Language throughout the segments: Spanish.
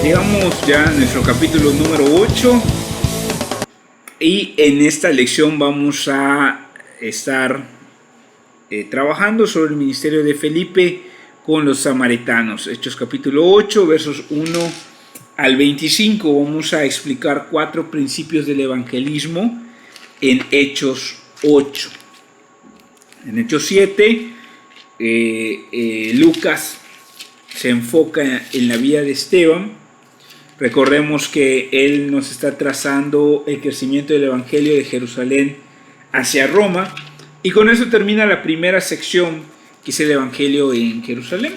Llegamos ya a nuestro capítulo número 8 y en esta lección vamos a estar trabajando sobre el ministerio de Felipe con los samaritanos. Hechos capítulo 8 versos 1 al 25. Vamos a explicar 4 principios del evangelismo en Hechos 8. En Hechos 7 Lucas se enfoca en la vida de Esteban. Recordemos que él nos está trazando el crecimiento del Evangelio de Jerusalén hacia Roma, y con eso termina la primera sección, que es el Evangelio en Jerusalén,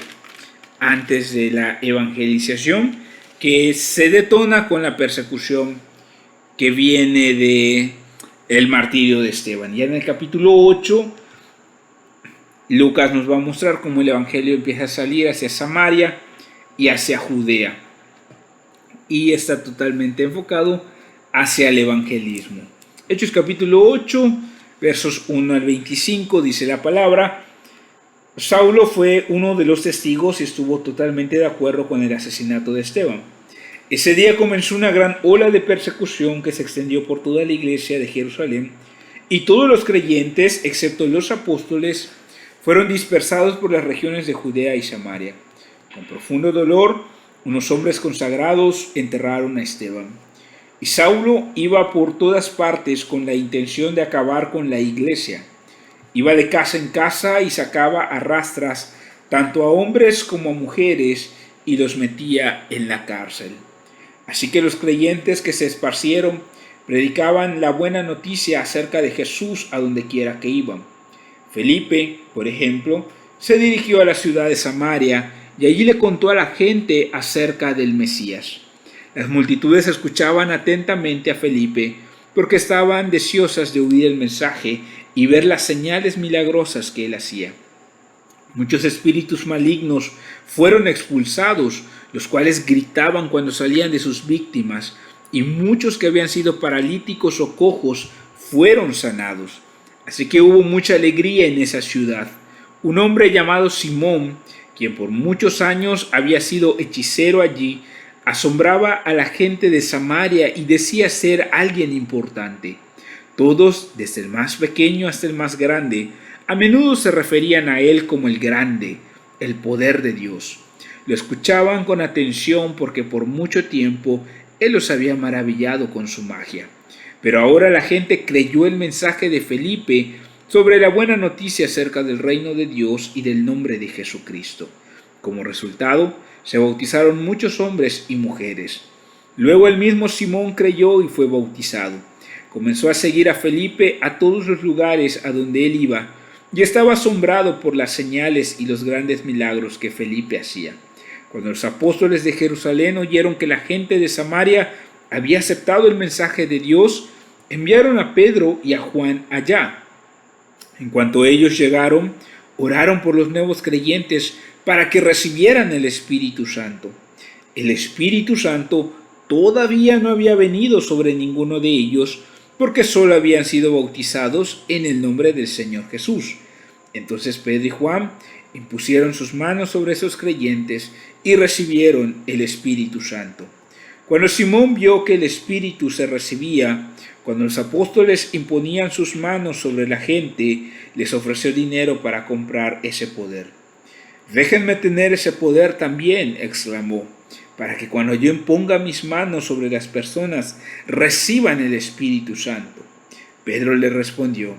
antes de la evangelización, que se detona con la persecución que viene de el martirio de Esteban. Ya en el capítulo 8, Lucas nos va a mostrar cómo el Evangelio empieza a salir hacia Samaria y hacia Judea, y está totalmente enfocado hacia el evangelismo. Hechos capítulo 8, versos 1 al 25, dice la palabra: Saulo fue uno de los testigos y estuvo totalmente de acuerdo con el asesinato de Esteban. Ese día comenzó una gran ola de persecución que se extendió por toda la iglesia de Jerusalén, y todos los creyentes, excepto los apóstoles, fueron dispersados por las regiones de Judea y Samaria. Con profundo dolor, unos hombres consagrados enterraron a Esteban. Y Saulo iba por todas partes con la intención de acabar con la iglesia. Iba de casa en casa y sacaba a rastras tanto a hombres como a mujeres y los metía en la cárcel. Así que los creyentes que se esparcieron predicaban la buena noticia acerca de Jesús a donde quiera que iban. Felipe, por ejemplo, se dirigió a la ciudad de Samaria y allí le contó a la gente acerca del Mesías. Las multitudes escuchaban atentamente a Felipe porque estaban deseosas de oír el mensaje y ver las señales milagrosas que él hacía. Muchos espíritus malignos fueron expulsados, los cuales gritaban cuando salían de sus víctimas, y muchos que habían sido paralíticos o cojos fueron sanados. Así que hubo mucha alegría en esa ciudad. Un hombre llamado Simón, quien por muchos años había sido hechicero allí, asombraba a la gente de Samaria y decía ser alguien importante. Todos, desde el más pequeño hasta el más grande, a menudo se referían a él como el grande, el poder de Dios. Lo escuchaban con atención porque por mucho tiempo él los había maravillado con su magia. Pero ahora la gente creyó el mensaje de Felipe sobre la buena noticia acerca del reino de Dios y del nombre de Jesucristo. Como resultado, se bautizaron muchos hombres y mujeres. Luego el mismo Simón creyó y fue bautizado. Comenzó a seguir a Felipe a todos los lugares a donde él iba, y estaba asombrado por las señales y los grandes milagros que Felipe hacía. Cuando los apóstoles de Jerusalén oyeron que la gente de Samaria había aceptado el mensaje de Dios, enviaron a Pedro y a Juan allá. En cuanto ellos llegaron, oraron por los nuevos creyentes para que recibieran el Espíritu Santo. El Espíritu Santo todavía no había venido sobre ninguno de ellos, porque solo habían sido bautizados en el nombre del Señor Jesús. Entonces Pedro y Juan impusieron sus manos sobre esos creyentes y recibieron el Espíritu Santo. Cuando Simón vio que el Espíritu se recibía, cuando los apóstoles imponían sus manos sobre la gente, les ofreció dinero para comprar ese poder. «Déjenme tener ese poder también», exclamó, «para que cuando yo imponga mis manos sobre las personas, reciban el Espíritu Santo». Pedro le respondió: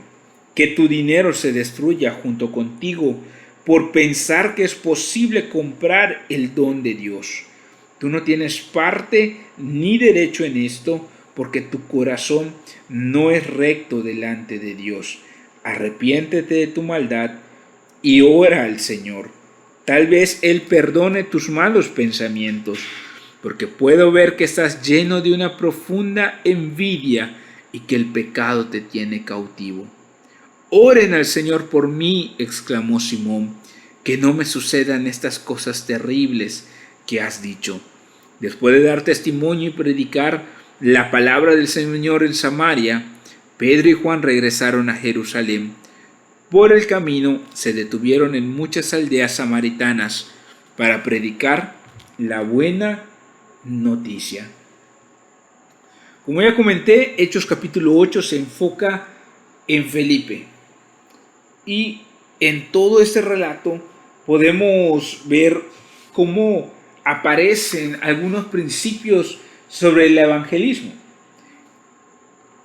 «Que tu dinero se destruya junto contigo por pensar que es posible comprar el don de Dios. Tú no tienes parte ni derecho en esto, porque tu corazón no es recto delante de Dios. Arrepiéntete de tu maldad y ora al Señor. Tal vez Él perdone tus malos pensamientos, porque puedo ver que estás lleno de una profunda envidia y que el pecado te tiene cautivo». «Oren al Señor por mí», exclamó Simón, «que no me sucedan estas cosas terribles que has dicho». Después de dar testimonio y predicar la palabra del Señor en Samaria, Pedro y Juan regresaron a Jerusalén. Por el camino se detuvieron en muchas aldeas samaritanas para predicar la buena noticia. Como ya comenté, Hechos capítulo 8 se enfoca en Felipe. Y en todo este relato podemos ver cómo aparecen algunos principios sobre el evangelismo.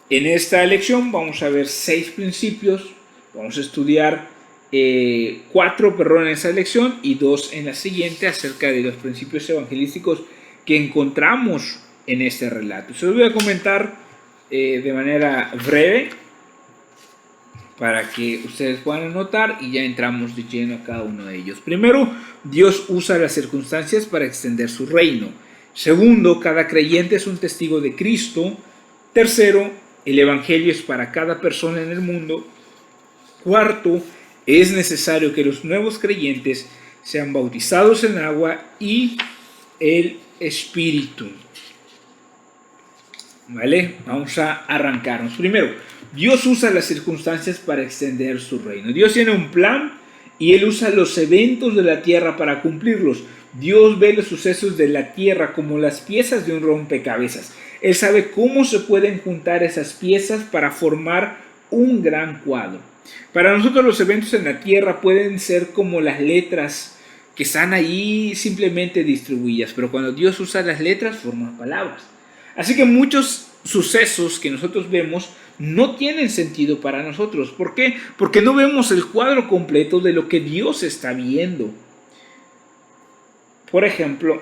En esta lección vamos a ver 6 principios, vamos a estudiar 4 en esa lección y 2 en la siguiente acerca de los principios evangelísticos que encontramos en este relato. Se los voy a comentar de manera breve para que ustedes puedan anotar y ya entramos de lleno a cada uno de ellos. Primero, Dios usa las circunstancias para extender su reino. Segundo, cada creyente es un testigo de Cristo. Tercero, el evangelio es para cada persona en el mundo. Cuarto, es necesario que los nuevos creyentes sean bautizados en agua y el Espíritu. ¿Vale? Vamos a arrancarnos. Primero, Dios usa las circunstancias para extender su reino. Dios tiene un plan y Él usa los eventos de la tierra para cumplirlos. Dios ve los sucesos de la tierra como las piezas de un rompecabezas. Él sabe cómo se pueden juntar esas piezas para formar un gran cuadro. Para nosotros los eventos en la tierra pueden ser como las letras que están ahí simplemente distribuidas, pero cuando Dios usa las letras forman palabras. Así que muchos sucesos que nosotros vemos no tienen sentido para nosotros. ¿Por qué? Porque no vemos el cuadro completo de lo que Dios está viendo. Por ejemplo,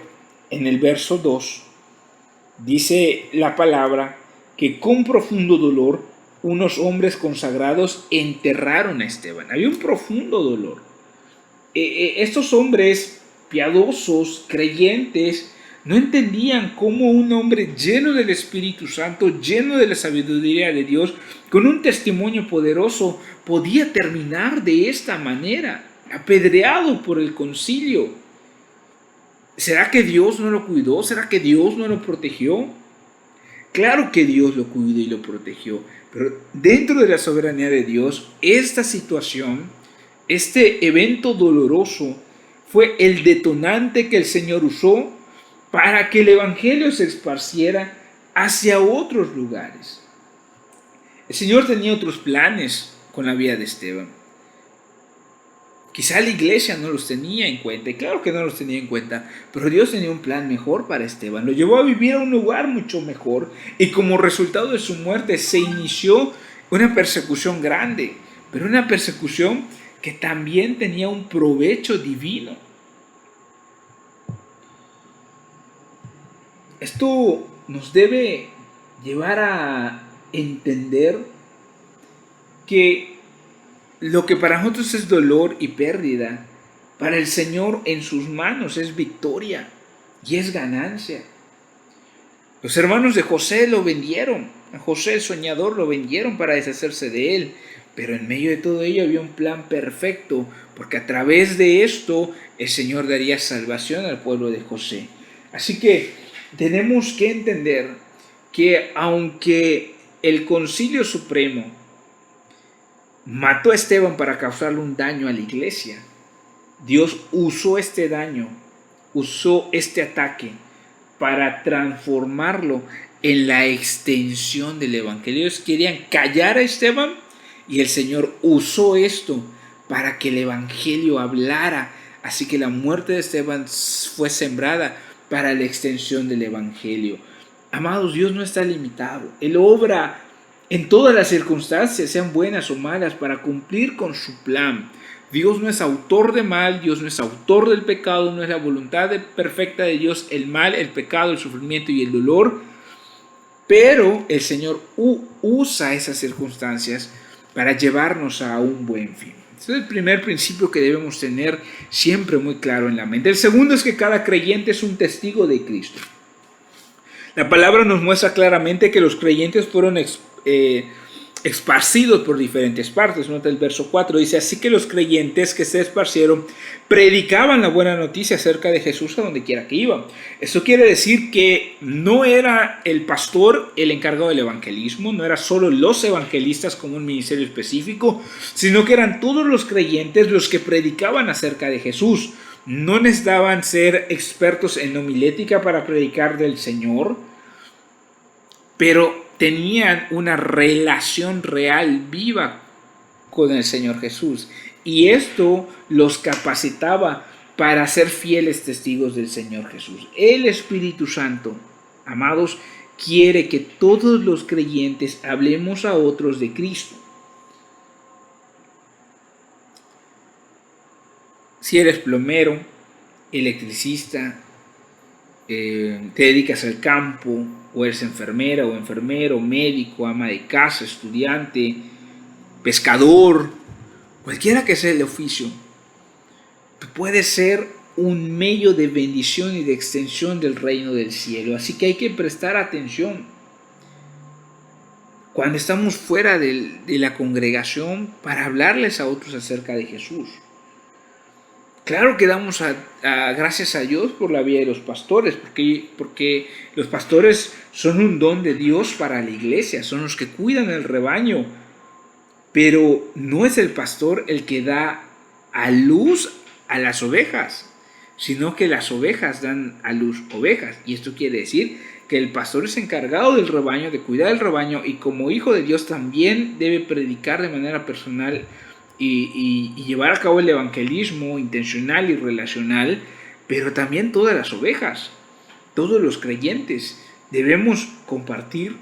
en el verso 2 dice la palabra que con profundo dolor unos hombres consagrados enterraron a Esteban. Había un profundo dolor. Estos hombres piadosos, creyentes, no entendían cómo un hombre lleno del Espíritu Santo, lleno de la sabiduría de Dios, con un testimonio poderoso, podía terminar de esta manera, apedreado por el concilio. ¿Será que Dios no lo cuidó? ¿Será que Dios no lo protegió? Claro que Dios lo cuidó y lo protegió, pero dentro de la soberanía de Dios, esta situación, este evento doloroso, fue el detonante que el Señor usó para que el evangelio se esparciera hacia otros lugares. El Señor tenía otros planes con la vida de Esteban. Quizá la iglesia no los tenía en cuenta, y claro que no los tenía en cuenta, pero Dios tenía un plan mejor para Esteban. Lo llevó a vivir a un lugar mucho mejor, y como resultado de su muerte se inició una persecución grande, pero una persecución que también tenía un provecho divino. Esto nos debe llevar a entender que lo que para nosotros es dolor y pérdida, para el Señor en sus manos es victoria y es ganancia. Los hermanos de José lo vendieron, a José el soñador lo vendieron para deshacerse de él, pero en medio de todo ello había un plan perfecto, porque a través de esto el Señor daría salvación al pueblo de José. Así que tenemos que entender que aunque el Concilio Supremo mató a Esteban para causarle un daño a la iglesia, Dios usó este daño, usó este ataque para transformarlo en la extensión del evangelio. Ellos querían callar a Esteban y el Señor usó esto para que el evangelio hablara. Así que la muerte de Esteban fue sembrada para la extensión del evangelio. Amados, Dios no está limitado. Él obra en todas las circunstancias, sean buenas o malas, para cumplir con su plan. Dios no es autor de mal, Dios no es autor del pecado, no es la voluntad perfecta de Dios el mal, el pecado, el sufrimiento y el dolor, pero el Señor usa esas circunstancias para llevarnos a un buen fin. Ese es el primer principio que debemos tener siempre muy claro en la mente. El segundo es que cada creyente es un testigo de Cristo. La palabra nos muestra claramente que los creyentes fueron esparcidos por diferentes partes. Nota el verso 4, dice: así que los creyentes que se esparcieron predicaban la buena noticia acerca de Jesús a donde quiera que iban. Esto quiere decir que no era el pastor el encargado del evangelismo, no era solo los evangelistas como un ministerio específico, sino que eran todos los creyentes los que predicaban acerca de Jesús. No necesitaban ser expertos en homilética para predicar del Señor, pero tenían una relación real, viva con el Señor Jesús. Y esto los capacitaba para ser fieles testigos del Señor Jesús. El Espíritu Santo, amados, quiere que todos los creyentes hablemos a otros de Cristo. Si eres plomero, electricista, te dedicas al campo, o eres enfermera o enfermero, médico, ama de casa, estudiante, pescador, cualquiera que sea el oficio, tú puedes ser un medio de bendición y de extensión del reino del cielo. Así que hay que prestar atención cuando estamos fuera de la congregación para hablarles a otros acerca de Jesús. Claro que damos gracias a Dios por la vida de los pastores, porque los pastores son un don de Dios para la iglesia, son los que cuidan el rebaño, pero no es el pastor el que da a luz a las ovejas, sino que las ovejas dan a luz ovejas. Y esto quiere decir que el pastor es encargado del rebaño, de cuidar el rebaño, y como hijo de Dios también debe predicar de manera personal y llevar a cabo el evangelismo intencional y relacional, pero también todas las ovejas, todos los creyentes debemos compartir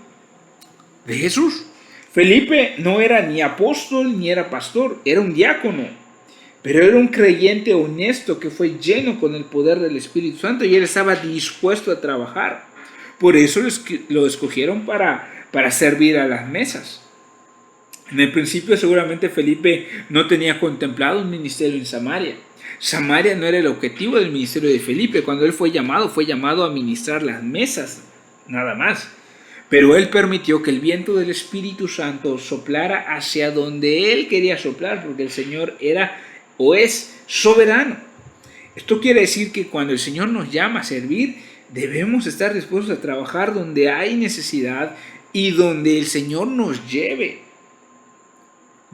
de Jesús. Felipe no era ni apóstol ni era pastor, era un diácono, pero era un creyente honesto que fue lleno con el poder del Espíritu Santo y él estaba dispuesto a trabajar. Por eso lo escogieron para servir a las mesas. En el principio seguramente Felipe no tenía contemplado un ministerio en Samaria. Samaria no era el objetivo del ministerio de Felipe. Cuando él fue llamado a ministrar las mesas, nada más. Pero él permitió que el viento del Espíritu Santo soplara hacia donde él quería soplar, porque el Señor era o es soberano. Esto quiere decir que cuando el Señor nos llama a servir, debemos estar dispuestos a trabajar donde hay necesidad y donde el Señor nos lleve.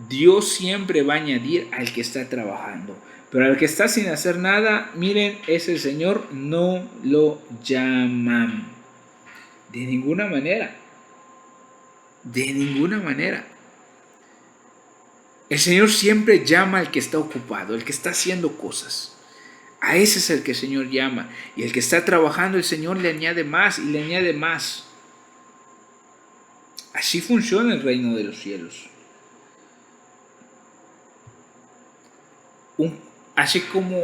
Dios siempre va a añadir al que está trabajando, pero al que está sin hacer nada, miren, ese Señor no lo llaman. De ninguna manera. De ninguna manera. El Señor siempre llama al que está ocupado, el que está haciendo cosas. A ese es el que el Señor llama. Y el que está trabajando, el Señor le añade más y le añade más. Así funciona el reino de los cielos. Así como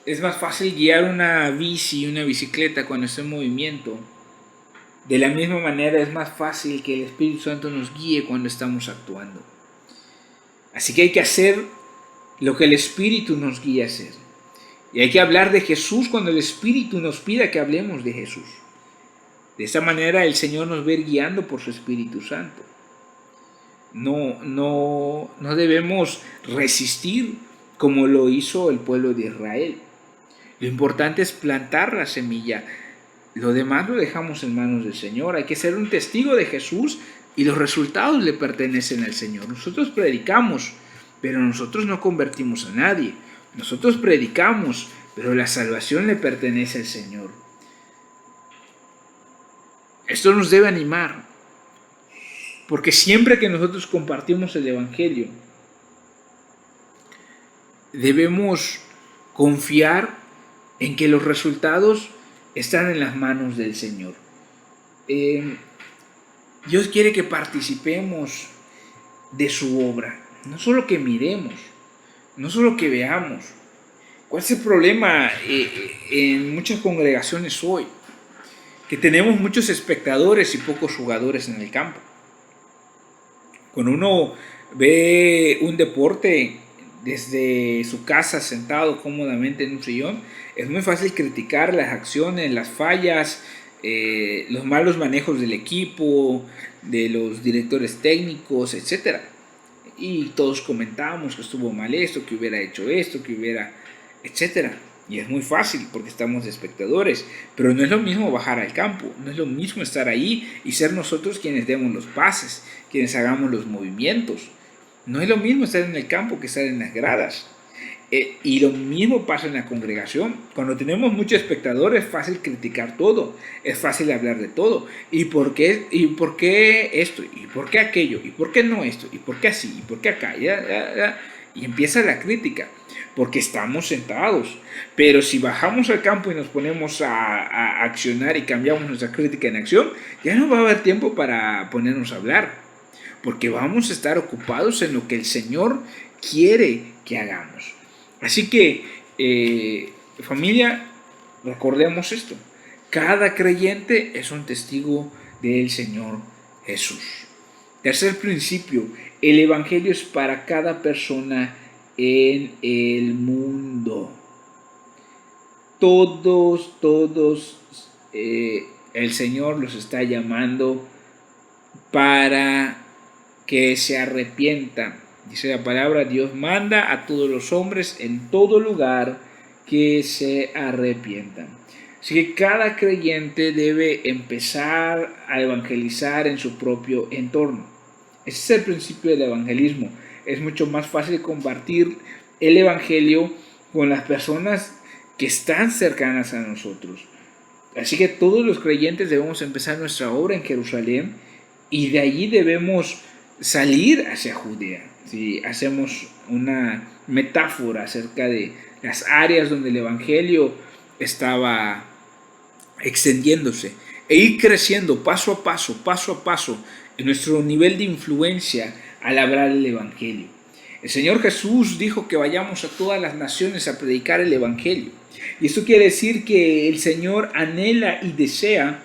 es más fácil guiar una bici, una bicicleta cuando está en movimiento, de la misma manera es más fácil que el Espíritu Santo nos guíe cuando estamos actuando. Así que hay que hacer lo que el Espíritu nos guía a hacer. Y hay que hablar de Jesús cuando el Espíritu nos pida que hablemos de Jesús. De esta manera el Señor nos va a ir guiando por su Espíritu Santo. No debemos resistir como lo hizo el pueblo de Israel. Lo importante es plantar la semilla. Lo demás lo dejamos en manos del Señor. Hay que ser un testigo de Jesús y los resultados le pertenecen al Señor. Nosotros predicamos, pero nosotros no convertimos a nadie. Nosotros predicamos, pero la salvación le pertenece al Señor. Esto nos debe animar, porque siempre que nosotros compartimos el Evangelio, debemos confiar en que los resultados están en las manos del Señor. Dios quiere que participemos de su obra, no solo que miremos, no solo que veamos. ¿Cuál es el problema en muchas congregaciones hoy? Que tenemos muchos espectadores y pocos jugadores en el campo. Cuando uno ve un deporte desde su casa sentado cómodamente en un sillón, es muy fácil criticar las acciones, las fallas, los malos manejos del equipo, de los directores técnicos, etc. Y todos comentábamos que estuvo mal esto, que hubiera hecho esto, que hubiera, etc. Y es muy fácil porque estamos de espectadores, pero no es lo mismo bajar al campo, no es lo mismo estar ahí y ser nosotros quienes demos los pases, quienes hagamos los movimientos. No es lo mismo estar en el campo que estar en las gradas. Y lo mismo pasa en la congregación. Cuando tenemos muchos espectadores es fácil criticar todo, es fácil hablar de todo. ¿Y por qué, esto? ¿Y por qué aquello? ¿Y por qué no esto? ¿Y por qué así? ¿Y por qué acá? Y empieza la crítica, porque estamos sentados. Pero si bajamos al campo y nos ponemos a accionar y cambiamos nuestra crítica en acción, ya no va a haber tiempo para ponernos a hablar, porque vamos a estar ocupados en lo que el Señor quiere que hagamos. Así que, familia, recordemos esto. Cada creyente es un testigo del Señor Jesús. Tercer principio, el Evangelio es para cada persona en el mundo. Todos, el Señor los está llamando para que se arrepientan. Dice la palabra, Dios manda a todos los hombres en todo lugar que se arrepientan. Así que cada creyente debe empezar a evangelizar en su propio entorno. Ese es el principio del evangelismo. Es mucho más fácil compartir el evangelio con las personas que están cercanas a nosotros. Así que todos los creyentes debemos empezar nuestra obra en Jerusalén y de allí debemos salir hacia Judea. Si hacemos una metáfora acerca de las áreas donde el evangelio estaba extendiéndose e ir creciendo paso a paso en nuestro nivel de influencia al hablar el evangelio. El Señor Jesús dijo que vayamos a todas las naciones a predicar el evangelio. Y esto quiere decir que el Señor anhela y desea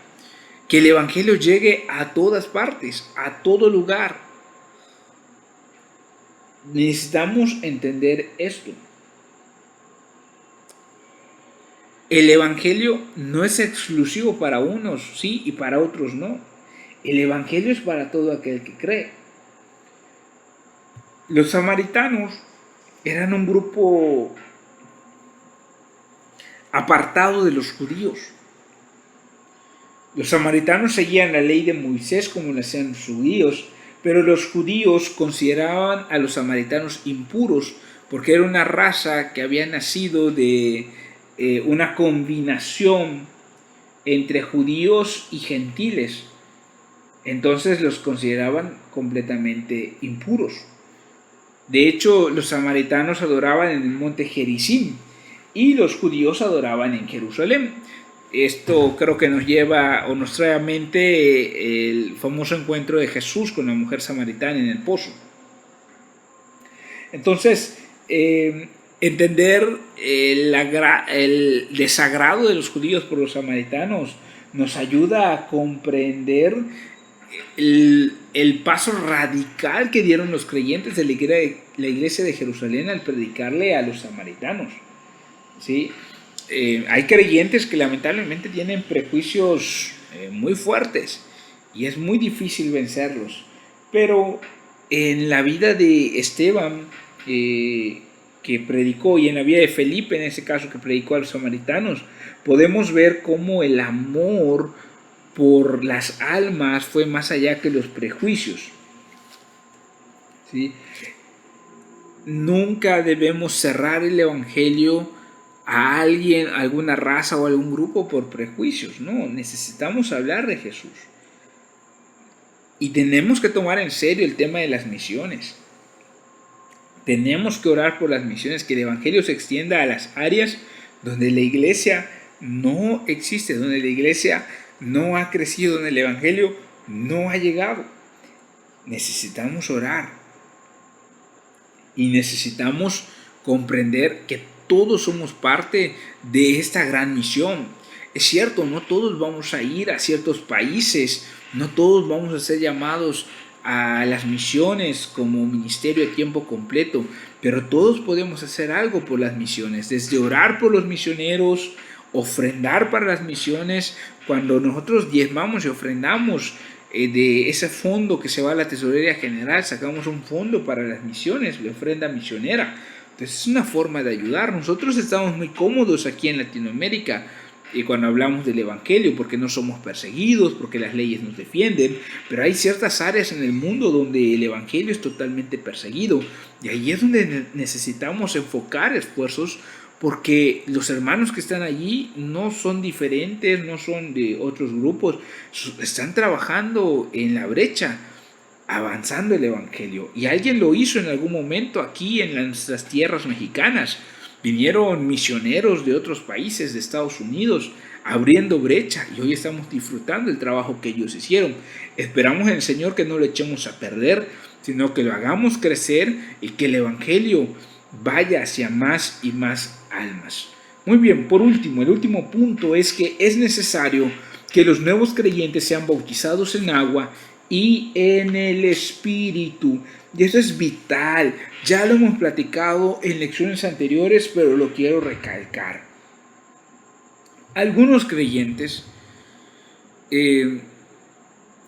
que el evangelio llegue a todas partes, a todo lugar. Necesitamos entender esto. El evangelio no es exclusivo para unos, sí, y para otros no. El evangelio es para todo aquel que cree. Los samaritanos eran un grupo apartado de los judíos. Los samaritanos seguían la ley de Moisés como lo hacían los judíos, pero los judíos consideraban a los samaritanos impuros porque era una raza que había nacido de una combinación entre judíos y gentiles. Entonces los consideraban completamente impuros. De hecho, los samaritanos adoraban en el monte Gerizim y los judíos adoraban en Jerusalén. Esto creo que nos lleva o nos trae a mente el famoso encuentro de Jesús con la mujer samaritana en el pozo. Entonces, entender el desagrado de los judíos por los samaritanos nos ayuda a comprender el paso radical que dieron los creyentes de la iglesia de Jerusalén al predicarle a los samaritanos, ¿sí? Hay creyentes que lamentablemente tienen prejuicios muy fuertes y es muy difícil vencerlos, pero en la vida de Esteban que predicó y en la vida de Felipe, en ese caso que predicó a los samaritanos, podemos ver cómo el amor por las almas fue más allá que los prejuicios, ¿sí? Nunca debemos cerrar el evangelio a alguien, a alguna raza o a algún grupo por prejuicios. No, necesitamos hablar de Jesús. Y tenemos que tomar en serio el tema de las misiones. Tenemos que orar por las misiones, que el evangelio se extienda a las áreas donde la iglesia no existe, donde la iglesia no ha crecido, donde el evangelio no ha llegado. Necesitamos orar. Y necesitamos comprender que todos somos parte de esta gran misión. Es cierto, no todos vamos a ir a ciertos países, no todos vamos a ser llamados a las misiones como ministerio a tiempo completo, pero todos podemos hacer algo por las misiones, desde orar por los misioneros, ofrendar para las misiones. Cuando nosotros diezmamos y ofrendamos de ese fondo que se va a la tesorería general, sacamos un fondo para las misiones, la ofrenda misionera. Entonces es una forma de ayudar. Nosotros estamos muy cómodos aquí en Latinoamérica y cuando hablamos del Evangelio, porque no somos perseguidos, porque las leyes nos defienden, pero hay ciertas áreas en el mundo donde el Evangelio es totalmente perseguido, y ahí es donde necesitamos enfocar esfuerzos, porque los hermanos que están allí no son diferentes, no son de otros grupos, están trabajando en la brecha, avanzando el Evangelio. Y alguien lo hizo en algún momento aquí en nuestras tierras mexicanas. Vinieron misioneros de otros países, de Estados Unidos, abriendo brecha, y hoy estamos disfrutando el trabajo que ellos hicieron. Esperamos en el Señor que no lo echemos a perder, sino que lo hagamos crecer y que el Evangelio vaya hacia más y más almas. Muy bien, por último, el último punto es que es necesario que los nuevos creyentes sean bautizados en agua y en el Espíritu. Y eso es vital. Ya lo hemos platicado en lecciones anteriores, pero lo quiero recalcar. Algunos creyentes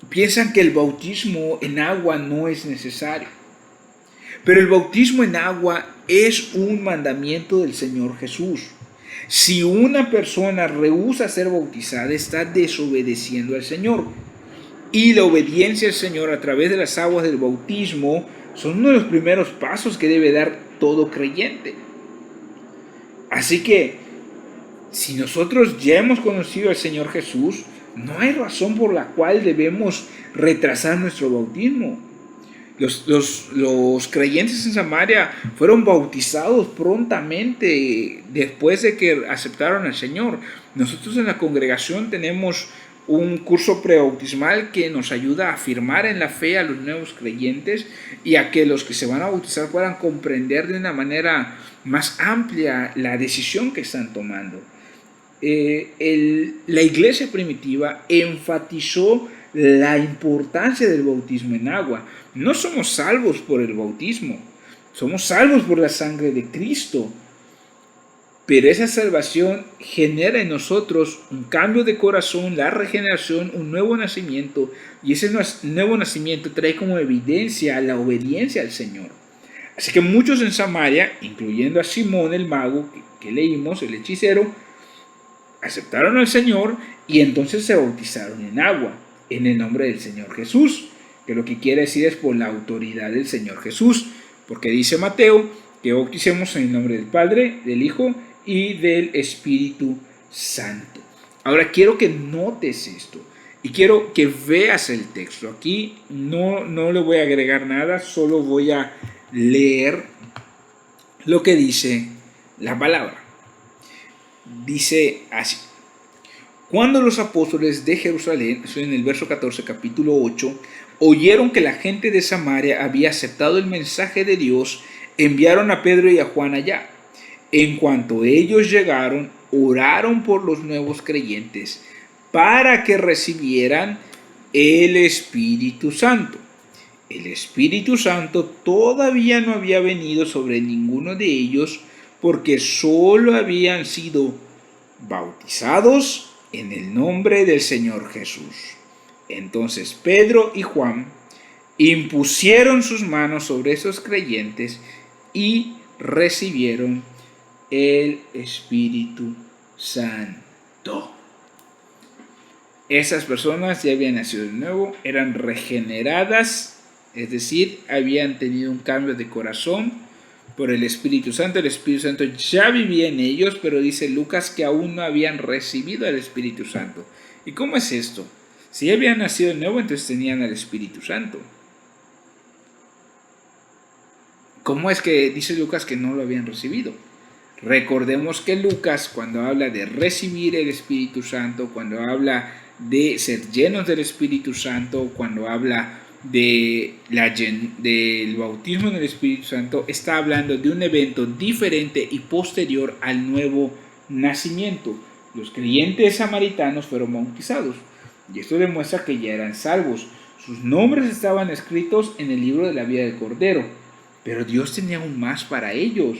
piensan que el bautismo en agua no es necesario. Pero el bautismo en agua es un mandamiento del Señor Jesús. Si una persona rehúsa ser bautizada, está desobedeciendo al Señor. Y la obediencia al Señor a través de las aguas del bautismo son uno de los primeros pasos que debe dar todo creyente. Así que, si nosotros ya hemos conocido al Señor Jesús, no hay razón por la cual debemos retrasar nuestro bautismo. Los creyentes en Samaria fueron bautizados prontamente después de que aceptaron al Señor. Nosotros en la congregación tenemos un curso prebautismal que nos ayuda a afirmar en la fe a los nuevos creyentes y a que los que se van a bautizar puedan comprender de una manera más amplia la decisión que están tomando. La iglesia primitiva enfatizó la importancia del bautismo en agua. No somos salvos por el bautismo, somos salvos por la sangre de Cristo. Pero esa salvación genera en nosotros un cambio de corazón, la regeneración, un nuevo nacimiento, y ese nuevo nacimiento trae como evidencia la obediencia al Señor. Así que muchos en Samaria, incluyendo a Simón el mago que leímos, el hechicero, aceptaron al Señor y entonces se bautizaron en agua, en el nombre del Señor Jesús, que lo que quiere decir es por la autoridad del Señor Jesús, porque dice Mateo que bauticemos en el nombre del Padre, del Hijo y del Espíritu Santo. Ahora quiero que notes esto y quiero que veas el texto. Aquí no le voy a agregar nada, solo voy a leer lo que dice la palabra. Dice así: cuando los apóstoles de Jerusalén, eso en el verso 14, capítulo 8, oyeron que la gente de Samaria había aceptado el mensaje de Dios, enviaron a Pedro y a Juan allá. En cuanto ellos llegaron, oraron por los nuevos creyentes para que recibieran el Espíritu Santo. El Espíritu Santo todavía no había venido sobre ninguno de ellos, porque solo habían sido bautizados en el nombre del Señor Jesús. Entonces Pedro y Juan impusieron sus manos sobre esos creyentes y recibieron el Espíritu Santo. Esas personas ya habían nacido de nuevo, eran regeneradas, es decir, habían tenido un cambio de corazón por el Espíritu Santo. El Espíritu Santo ya vivía en ellos, pero dice Lucas que aún no habían recibido al Espíritu Santo. ¿Y cómo es esto? Si ya habían nacido de nuevo, entonces tenían al Espíritu Santo. ¿Cómo es que dice Lucas que no lo habían recibido? Recordemos que Lucas, cuando habla de recibir el Espíritu Santo, cuando habla de ser llenos del Espíritu Santo, cuando habla del bautismo en el Espíritu Santo, está hablando de un evento diferente y posterior al nuevo nacimiento. Los creyentes samaritanos fueron bautizados y esto demuestra que ya eran salvos. Sus nombres estaban escritos en el libro de la vida del Cordero, pero Dios tenía aún más para ellos.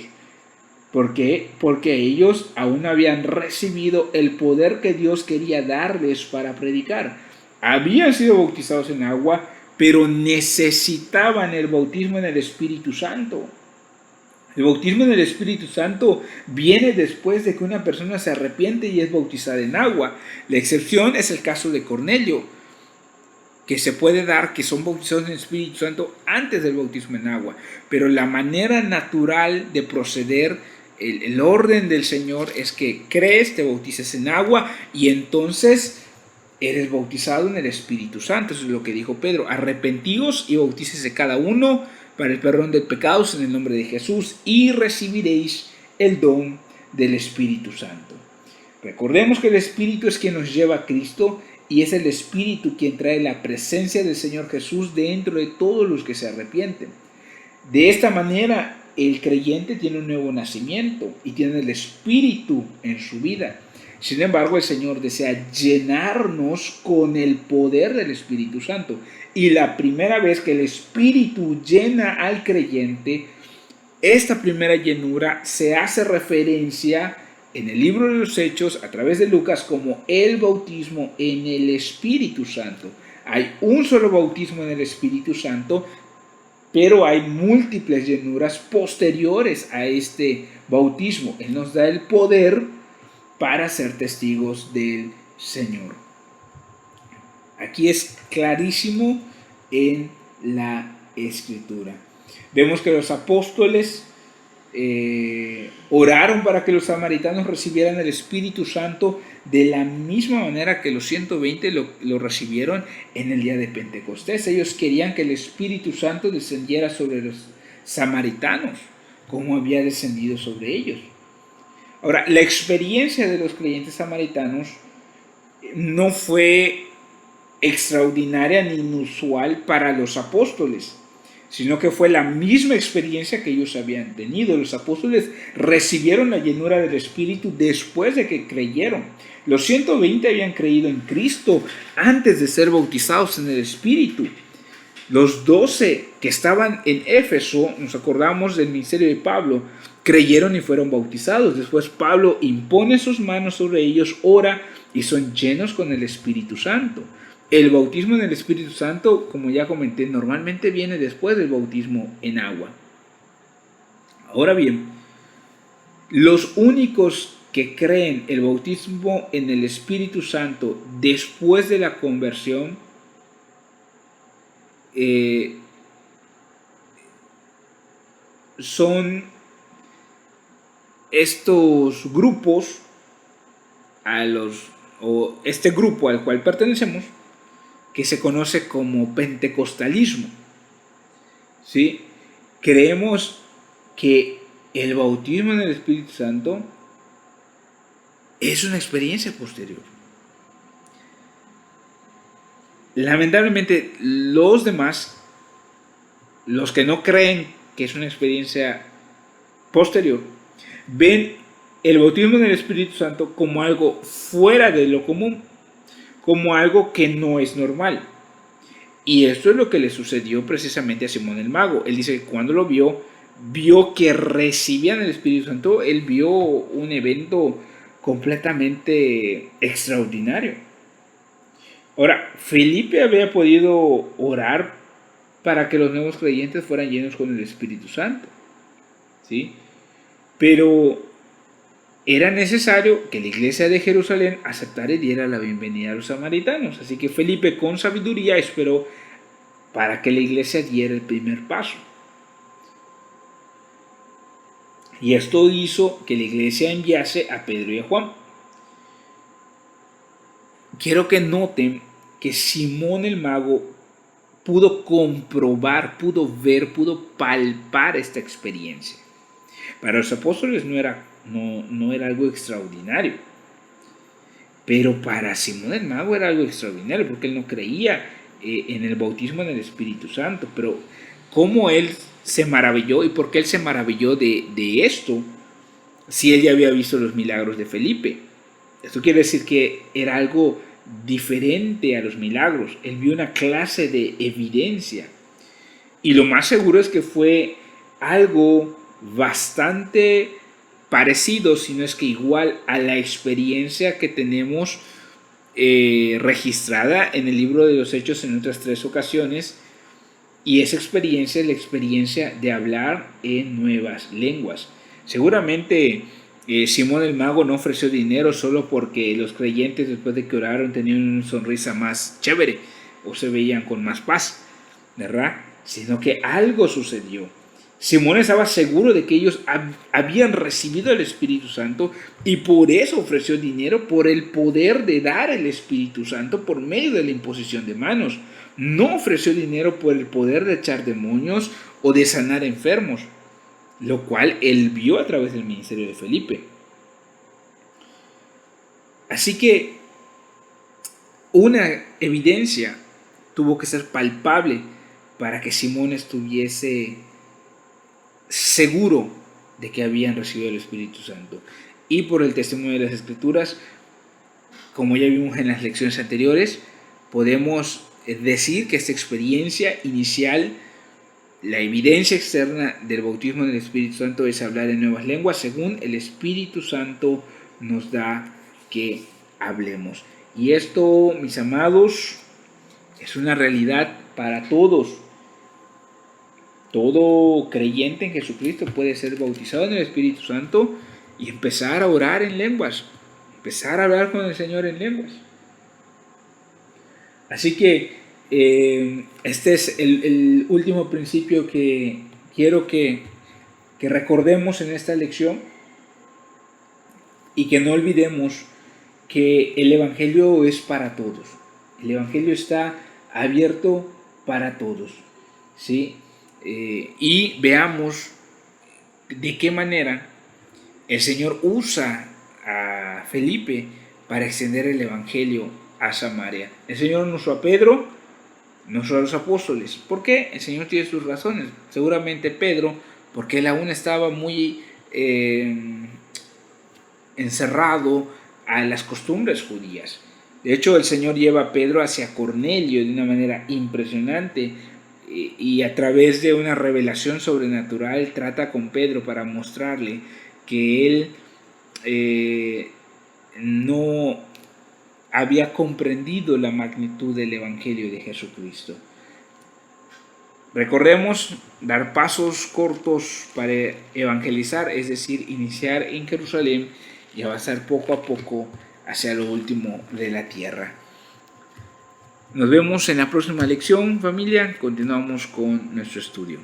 ¿Por qué? Porque ellos aún no habían recibido el poder que Dios quería darles para predicar. Habían sido bautizados en agua, pero necesitaban el bautismo en el Espíritu Santo. El bautismo en el Espíritu Santo viene después de que una persona se arrepiente y es bautizada en agua. La excepción es el caso de Cornelio, que se puede dar que son bautizados en el Espíritu Santo antes del bautismo en agua. Pero la manera natural de proceder, el orden del Señor es que crees, te bautices en agua y entonces eres bautizado en el Espíritu Santo. Eso es lo que dijo Pedro: arrepentíos y bautícese cada uno para el perdón de pecados en el nombre de Jesús y recibiréis el don del Espíritu Santo. Recordemos que el Espíritu es quien nos lleva a Cristo y es el Espíritu quien trae la presencia del Señor Jesús dentro de todos los que se arrepienten. De esta manera, el creyente tiene un nuevo nacimiento y tiene el Espíritu en su vida. Sin embargo, el Señor desea llenarnos con el poder del Espíritu Santo. Y la primera vez que el Espíritu llena al creyente, esta primera llenura se hace referencia en el libro de los Hechos a través de Lucas como el bautismo en el Espíritu Santo. Hay un solo bautismo en el Espíritu Santo, pero hay múltiples llenuras posteriores a este bautismo. Él nos da el poder para ser testigos del Señor. Aquí es clarísimo en la Escritura. Vemos que los apóstoles oraron para que los samaritanos recibieran el Espíritu Santo de la misma manera que los 120 lo recibieron en el día de Pentecostés. Ellos querían que el Espíritu Santo descendiera sobre los samaritanos, como había descendido sobre ellos. Ahora, la experiencia de los creyentes samaritanos no fue extraordinaria ni inusual para los apóstoles, sino que fue la misma experiencia que ellos habían tenido. Los apóstoles recibieron la llenura del Espíritu después de que creyeron. Los 120 habían creído en Cristo antes de ser bautizados en el Espíritu. Los 12 que estaban en Éfeso, nos acordamos del ministerio de Pablo, creyeron y fueron bautizados. Después Pablo impone sus manos sobre ellos, ora y son llenos con el Espíritu Santo. El bautismo en el Espíritu Santo, como ya comenté, normalmente viene después del bautismo en agua. Ahora bien, los únicos que creen el bautismo en el Espíritu Santo después de la conversión son estos grupos, este grupo al cual pertenecemos, que se conoce como pentecostalismo. ¿Sí? Creemos que el bautismo en el Espíritu Santo es una experiencia posterior. Lamentablemente, los demás, los que no creen que es una experiencia posterior, ven el bautismo en el Espíritu Santo como algo fuera de lo común, como algo que no es normal. Y esto es lo que le sucedió precisamente a Simón el Mago. Él dice que cuando lo vio que recibían el Espíritu Santo, él vio un evento completamente extraordinario. Ahora, Felipe había podido orar para que los nuevos creyentes fueran llenos con el Espíritu Santo, ¿sí? Pero era necesario que la iglesia de Jerusalén aceptara y diera la bienvenida a los samaritanos. Así que Felipe, con sabiduría, esperó para que la iglesia diera el primer paso. Y esto hizo que la iglesia enviase a Pedro y a Juan. Quiero que noten que Simón el Mago pudo comprobar, pudo ver, pudo palpar esta experiencia. Para los apóstoles no era algo extraordinario, pero para Simón el Mago era algo extraordinario, porque él no creía en el bautismo en el Espíritu Santo. Pero cómo él se maravilló y por qué él se maravilló de esto, si él ya había visto los milagros de Felipe. Esto quiere decir que era algo diferente a los milagros. Él vio una clase de evidencia, y lo más seguro es que fue algo bastante parecido, si no es que igual, a la experiencia que tenemos registrada en el libro de los Hechos en otras 3 ocasiones, Y esa experiencia es la experiencia de hablar en nuevas lenguas. Seguramente Simón el Mago no ofreció dinero solo porque los creyentes después de que oraron tenían una sonrisa más chévere o se veían con más paz, ¿verdad? Sino que algo sucedió. Simón estaba seguro de que ellos habían recibido el Espíritu Santo y por eso ofreció dinero, por el poder de dar el Espíritu Santo por medio de la imposición de manos. No ofreció dinero por el poder de echar demonios o de sanar enfermos, lo cual él vio a través del ministerio de Felipe. Así que una evidencia tuvo que ser palpable para que Simón estuviese seguro de que habían recibido el Espíritu Santo. Y por el testimonio de las Escrituras, como ya vimos en las lecciones anteriores, podemos decir que esta experiencia inicial, la evidencia externa del bautismo del Espíritu Santo es hablar en nuevas lenguas según el Espíritu Santo nos da que hablemos. Y esto, mis amados, es una realidad para todos. Todo creyente en Jesucristo puede ser bautizado en el Espíritu Santo y empezar a orar en lenguas, empezar a hablar con el Señor en lenguas. Así que este es el último principio que quiero que recordemos en esta lección y que no olvidemos que el Evangelio es para todos. El Evangelio está abierto para todos, ¿sí? Y veamos de qué manera el Señor usa a Felipe para extender el Evangelio a Samaria. El Señor no usó a Pedro, no usó a los apóstoles. ¿Por qué? El Señor tiene sus razones. Seguramente Pedro, porque él aún estaba muy encerrado a las costumbres judías. De hecho, el Señor lleva a Pedro hacia Cornelio de una manera impresionante y a través de una revelación sobrenatural trata con Pedro para mostrarle que él no había comprendido la magnitud del Evangelio de Jesucristo. Recordemos dar pasos cortos para evangelizar, es decir, iniciar en Jerusalén y avanzar poco a poco hacia lo último de la tierra. Nos vemos en la próxima lección, familia. Continuamos con nuestro estudio.